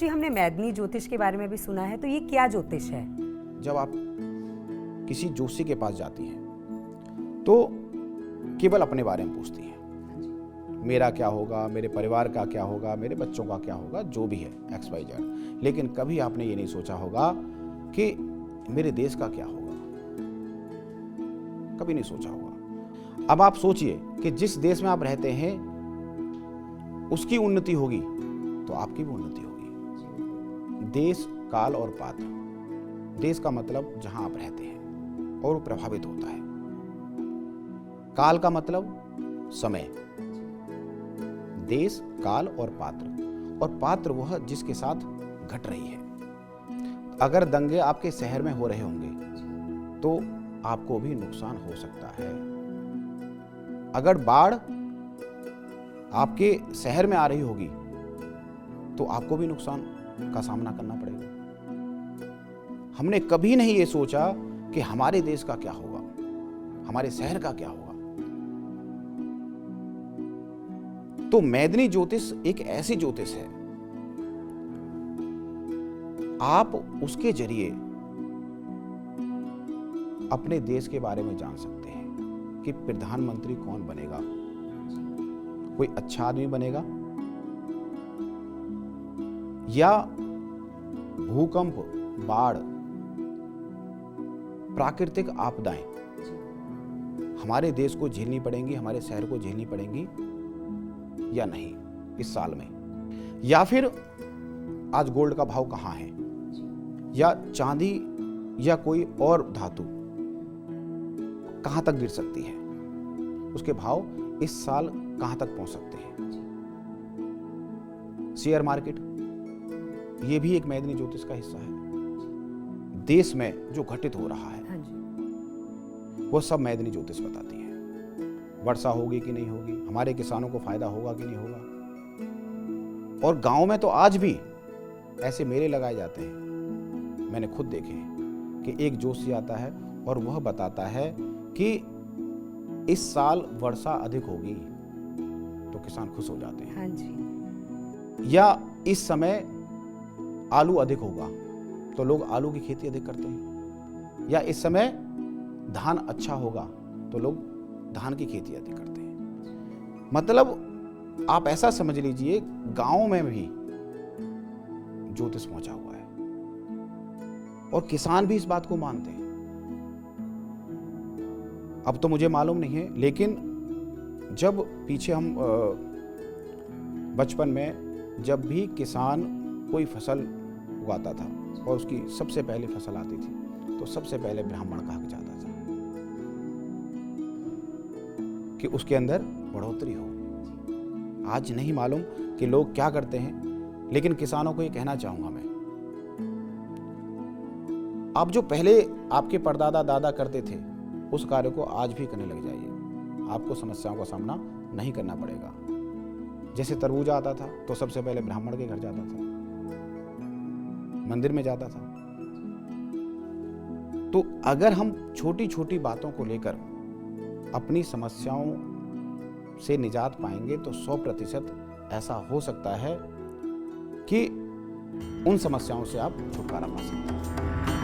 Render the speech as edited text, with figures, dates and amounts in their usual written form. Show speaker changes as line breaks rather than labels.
जी, हमने मैदनी ज्योतिष के बारे में भी सुना है, तो ये क्या ज्योतिष है?
जब आप किसी जोशी के पास जाती हैं तो केवल अपने बारे में पूछती हैं, मेरा क्या होगा, मेरे परिवार का क्या होगा, मेरे बच्चों का क्या होगा, जो भी है XYZ। लेकिन कभी आपने ये नहीं सोचा होगा कि मेरे देश का क्या होगा, कभी नहीं सोचा होगा। अब आप सोचिए कि जिस देश में आप रहते हैं उसकी उन्नति होगी तो आपकी भी उन्नति होगी। देश, काल और पात्र। देश का मतलब जहां आप रहते हैं और वो प्रभावित होता है। काल का मतलब समय, देश, काल और पात्र वह जिसके साथ घट रही है। अगर दंगे आपके शहर में हो रहे होंगे तो आपको भी नुकसान हो सकता है। अगर बाढ़ आपके शहर में आ रही होगी तो आपको भी नुकसान का सामना करना पड़ेगा। हमने कभी नहीं ये सोचा कि हमारे देश का क्या होगा, हमारे शहर का क्या होगा। तो मैदनी ज्योतिष एक ऐसी ज्योतिष है, आप उसके जरिए अपने देश के बारे में जान सकते हैं कि प्रधानमंत्री कौन बनेगा, कोई अच्छा आदमी बनेगा या भूकंप, बाढ़, प्राकृतिक आपदाएं हमारे देश को झेलनी पड़ेंगी, हमारे शहर को झेलनी पड़ेंगी या नहीं इस साल में। या फिर आज गोल्ड का भाव कहां है, या चांदी या कोई और धातु कहां तक गिर सकती है, उसके भाव इस साल कहां तक पहुंच सकते हैं। शेयर मार्केट, ये भी एक मैदनी ज्योतिष का हिस्सा है। देश में जो घटित हो रहा है वो सब मैदनी ज्योतिष बताती है। वर्षा होगी कि नहीं होगी, हमारे किसानों को फायदा होगा कि नहीं होगा। और गांव में तो आज भी ऐसे मेले लगाए जाते हैं, मैंने खुद देखे हैं कि एक जोशी आता है और वह बताता है कि इस साल वर्षा अधिक होगी तो किसान खुश हो जाते हैं।
हाँ जी।
या इस समय आलू अधिक होगा तो लोग आलू की खेती अधिक करते हैं। या इस समय धान अच्छा होगा तो लोग धान की खेती अधिक करते हैं। मतलब आप ऐसा समझ लीजिए, गांव में भी ज्योतिष पहुंचा हुआ है और किसान भी इस बात को मानते हैं। अब तो मुझे मालूम नहीं है, लेकिन जब पीछे हम बचपन में जब भी किसान कोई फसल उगाता था और उसकी सबसे पहले फसल आती थी तो सबसे पहले ब्राह्मण कहा जाता था कि उसके अंदर बढ़ोतरी हो। आज नहीं मालूम कि लोग क्या करते हैं, लेकिन किसानों को ये कहना चाहूंगा मैं, आप जो पहले आपके परदादा दादा करते थे उस कार्य को आज भी करने लग जाइए, आपको समस्याओं का सामना नहीं करना पड़ेगा। जैसे तरबूज आता था तो सबसे पहले ब्राह्मण के घर जाता था, मंदिर में जाता था। तो अगर हम छोटी छोटी बातों को लेकर अपनी समस्याओं से निजात पाएंगे तो 100% ऐसा हो सकता है कि उन समस्याओं से आप छुटकारा पा सकते हैं।